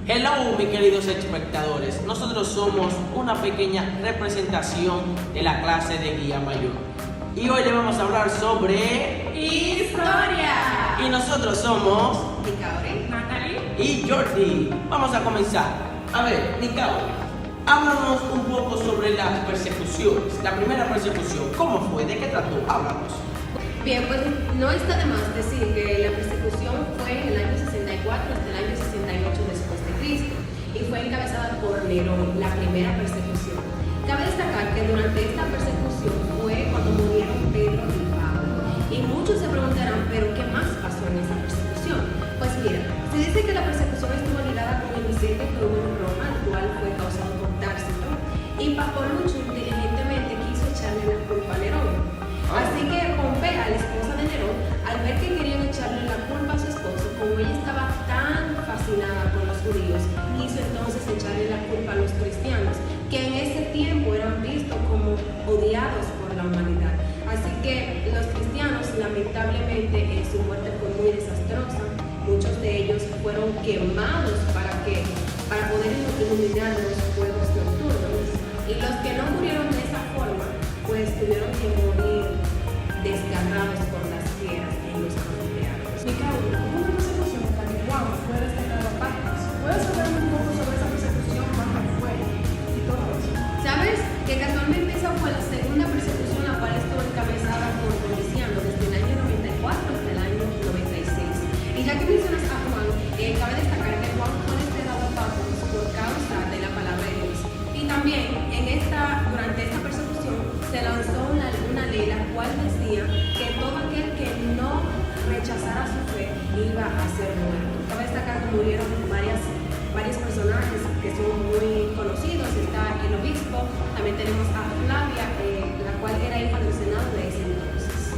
Hello, mis queridos espectadores. Nosotros somos una pequeña representación de la clase de guía mayor. Y hoy le vamos a hablar sobre historia. Y nosotros somos Nicauri, Natalie y Jordi. Vamos a comenzar. A ver, Nicauri, háblanos un poco sobre las persecuciones. La primera persecución, ¿cómo fue? ¿De qué trató? Háblanos. Bien, pues no está de más decir que la persecución fue en el año 64 hasta el año 68 después de Cristo y fue encabezada por Nerón, la primera persecución. Cabe destacar que durante esta persecución fue cuando murieron Pedro y Pablo. Y muchos se preguntarán, ¿pero qué más pasó en esa persecución? Pues mira, se dice que la persecución estuvo ligada con el incidente que hubo en Roma, el cual fue causado por Társito, y Pacorrucho inteligentemente quiso echarle la culpa a Nerón. Así que Pompea, la esposa de Nerón, al ver que querían echarle la culpa a su esposo, como ella estaba tan fascinada con los judíos, quiso entonces echarle la culpa a los cristianos, que en ese tiempo eran vistos como odiados por la humanidad. Así que los cristianos, lamentablemente, su muerte fue muy desastrosa. Muchos de ellos fueron quemados para poder iluminar los fuegos nocturnos. Y los que no murieron de esa forma, pues tuvieron que morir desgarrados por las fieras en los anfiteatros. Nicauri, hubo una persecución en la que Juan fue destacado a Patmos. ¿Puedes hablar un poco sobre esa persecución, cuándo fue y todo eso? ¿Sabes? Que casualmente esa fue la segunda persecución, la cual estuvo encabezada por Domiciano desde el año 94 hasta el año 96. Y ya que mencionas a Juan, cabe destacar que Juan fue destacado a Patmos por causa de la palabra de Dios. Y también durante esta persecución se lanzó una ley la cual decía que todo aquel que no rechazara su fe iba a ser muerto. Cabe destacar que murieron varios personajes que son muy conocidos. Está el obispo, también tenemos a Flavia, la cual era hija del senado de ese entonces.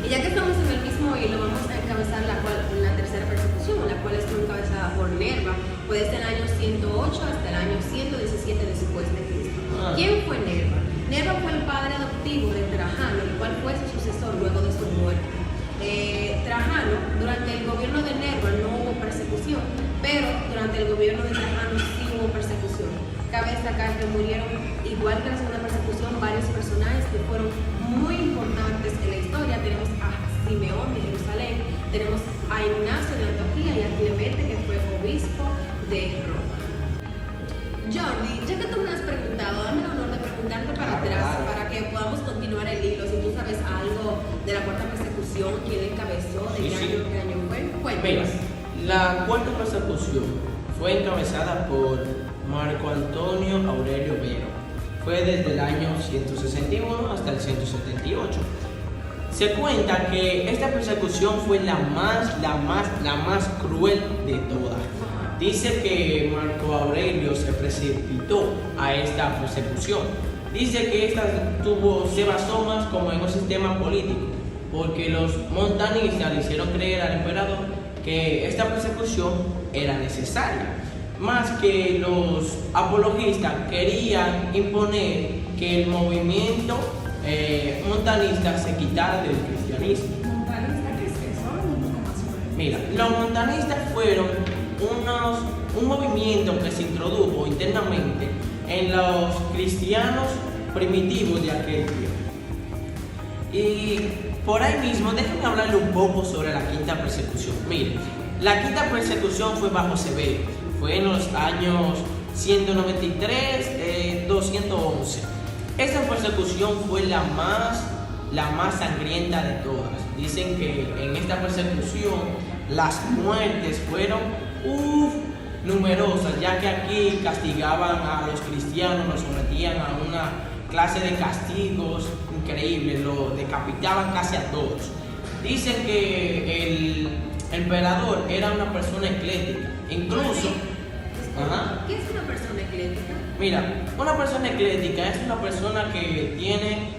Y ya que estamos en el mismo hilo, vamos a encabezar la tercera persecución, la cual estuvo encabezada por Nerva, fue desde el año 108 hasta el año 117 después de Cristo. ¿Quién fue Nerva? Nerva fue el padre adoptivo de Trajano, el cual fue su sucesor luego de su muerte. Trajano, durante el gobierno de Nerva no hubo persecución, pero durante el gobierno de Trajano sí hubo persecución. Cabe destacar que murieron, igual que la segunda persecución, varios personajes que fueron muy importantes en la historia. Tenemos a Simeón de Jerusalén, tenemos a Ignacio de Antioquía y a Clemente, que fue obispo de Roma. Jordi, ya que tú me has preguntado, dame el honor de preguntarte para atrás para que podamos continuar el hilo. Si tú sabes algo de la cuarta persecución, quién la encabezó, de qué año fue. Mira, Cuéntanos. la cuarta persecución fue encabezada por Marco Antonio Aurelio Vero. Fue desde el año 161 hasta el 178. Se cuenta que esta persecución fue la más cruel de todas. Dice que Marco Aurelio se precipitó a esta persecución. Dice que esta se basó más como en un sistema político, porque los montanistas le hicieron creer al emperador que esta persecución era necesaria, más que los apologistas querían imponer que el movimiento montanista se quitara del cristianismo. ¿Montanista qué es eso? Háblame un poco más sobre eso. Mira, los montanistas fueron un movimiento que se introdujo internamente en los cristianos primitivos de aquel tiempo. Y por ahí mismo, déjenme hablarle un poco sobre la quinta persecución. Miren, la quinta persecución fue bajo Severo, fue en los años 193, 211. Esta persecución fue la más sangrienta de todas. Dicen que en esta persecución las muertes fueron numerosas, ya que aquí castigaban a los cristianos, los sometían a una clase de castigos increíbles, lo decapitaban casi a todos. Dicen que el emperador era una persona ecléctica, incluso... ¿Qué es una persona ecléctica? Mira, una persona ecléctica es una persona que tiene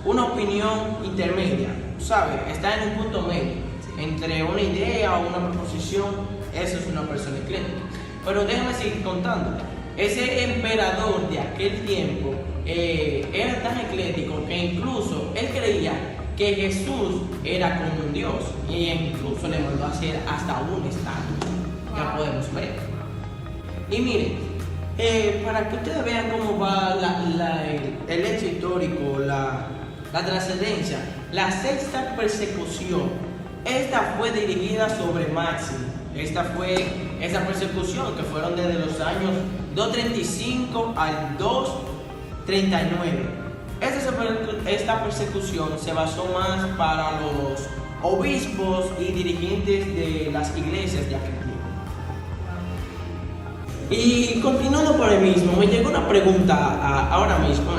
una opinión intermedia, ¿sabes? Está en un punto medio, entre una idea o una proposición. Eso es una persona ecléctica. Pero déjame seguir contando. Ese emperador de aquel tiempo era tan eclético que incluso él creía que Jesús era como un Dios, y incluso le mandó a hacer hasta un estatua. Ya podemos ver. Y miren, para que ustedes vean cómo va el hecho histórico, la trascendencia, la sexta persecución, esta fue dirigida sobre Máximo. Esta persecución que fueron desde los años 235 al 239. Esta persecución se basó más para los obispos y dirigentes de las iglesias de aquel tiempo. Y continuando por el mismo, me llegó una pregunta ahora mismo.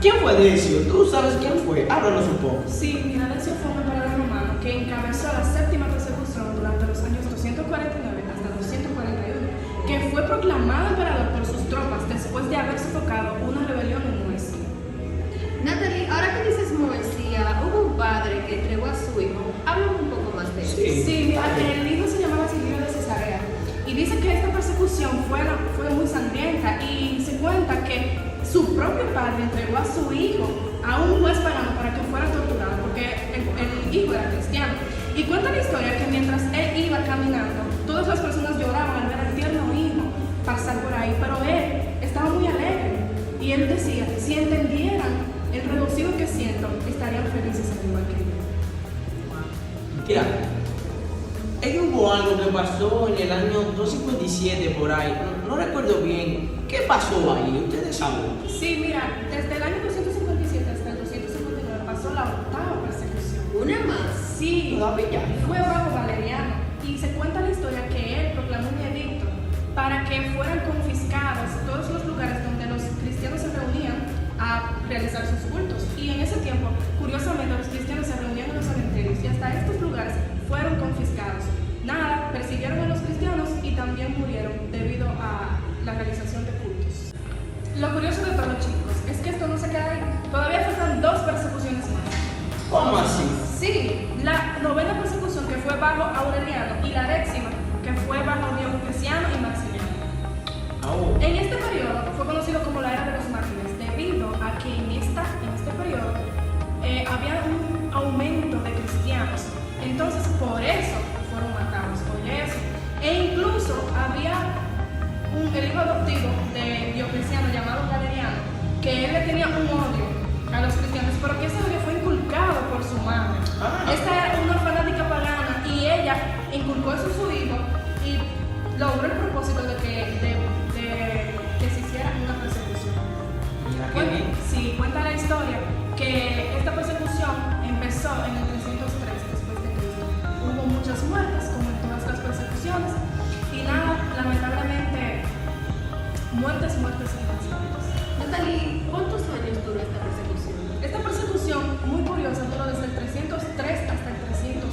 ¿Quién fue Decio? ¿Tú sabes quién fue? Háblanos un poco. Sí, mira, Decio fue un emperador romano que encabezó la séptima persecución durante los años 249 hasta 241, que fue proclamado emperador por sus tropas después de haber sofocado una rebelión en Moesia. Natalie, ahora que dices Moesia, hubo un padre que entregó a su hijo. Háblame un poco más de eso. Sí, mira, el hijo se llamaba Silvio de Cesarea y dice que esta persecución fue muy sangrienta y se cuenta que su propio padre entregó a su hijo a un juez pagano para que fuera torturado porque el hijo era cristiano. Y cuenta la historia que mientras él iba caminando, todas las personas lloraban al ver al tierno hijo pasar por ahí, pero él estaba muy alegre y él decía, si entendieran el regocijo que siento, estarían felices al igual que yo. Mira, hubo algo que pasó en el año 257 por ahí, no recuerdo bien. ¿Qué pasó ahí? ¿Ustedes saben? Sí, mira, desde el año 257 hasta el 259 pasó la octava persecución. ¿Una más? Sí, Todavía. fue bajo Valeriano y se cuenta la historia que él proclamó un edicto para que fueran confiscados todos los lugares donde los cristianos se reunían a realizar sus cultos. Y en ese tiempo, curiosamente, los cristianos se reunían en los cementerios y hasta estos lugares fueron confiscados. Nada, persiguieron a los cristianos y también murieron debido a la realización de cultos. Lo curioso de todo, chicos, es que esto no se queda ahí. Todavía faltan 2 persecuciones más. ¿Cómo así? Sí, la novena persecución que fue bajo Aureliano y la 10ª que fue bajo Diocleciano y Maximiano. Oh. En este periodo fue conocido como la era de los mártires debido a que en este periodo había un aumento de cristianos. Entonces por eso fueron matados, oye eso. E incluso había el hijo adoptivo de Diocleciano llamado Galeriano, que él le tenía un odio a los cristianos, pero que ese odio fue inculcado por su madre. Esta era una fanática pagana y ella inculcó eso a su hijo y logró el propósito de que se hiciera una persecución. Mira qué bien. Sí, cuenta la historia que esta persecución empezó en el 303 después de Cristo. Hubo muchas muertes, como en todas las persecuciones, y nada, lamentablemente, muertes y más. Natalie, ¿cuántos años duró esta persecución? Esta persecución, muy curiosa, duró desde el 303 hasta el 313.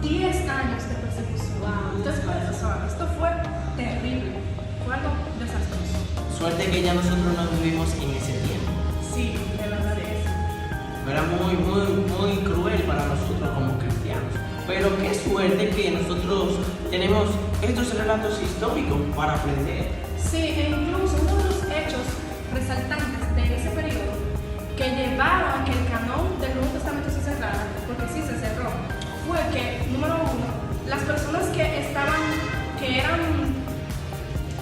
10 años de persecución. Wow. Esto fue terrible, fue algo desastroso. Suerte que ya nosotros no vivimos en ese tiempo. Sí, de verdad es. Era muy cruel para nosotros como cristianos. Pero qué suerte que nosotros tenemos estos relatos históricos para aprender. Sí, e incluso uno de los hechos resaltantes de ese periodo que llevaron a que el canón del Nuevo Testamento se cerrara, porque sí se cerró, fue que, número 1, las personas que eran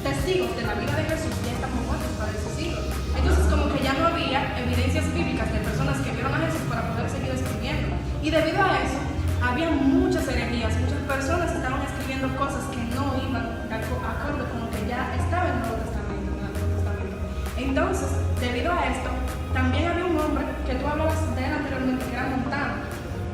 testigos de la vida de Jesús ya estaban muertos para esos siglos. Entonces como que ya no había evidencias bíblicas de personas que vieron a Jesús para poder seguir escribiendo. Y debido a eso, había muchas herejías, muchas personas estaban escribiendo cosas que no iban de acuerdo con lo que ya estaba en el Nuevo Testamento. Entonces, debido a esto, también había un hombre que tú hablabas de él anteriormente, que era Montano.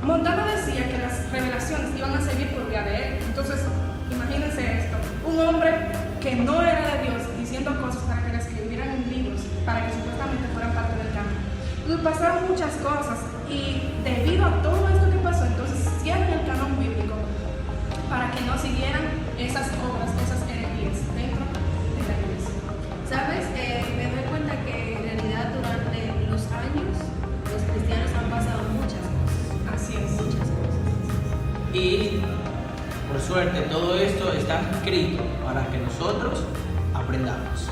Montano decía que las revelaciones iban a seguir por vía de él. Entonces, imagínense esto, un hombre que no era de Dios diciendo cosas para que le escribieran en libros, para que supuestamente fueran parte del canon. Y pasaron muchas cosas y debido a todo esto que pasó, entonces cierran el canon bíblico para que no siguieran esas obras, esas herejías dentro de la iglesia. ¿Sabes? Me doy cuenta que en realidad durante los años los cristianos han pasado muchas cosas. Así es. Muchas cosas. Y por suerte todo esto está escrito para que nosotros aprendamos.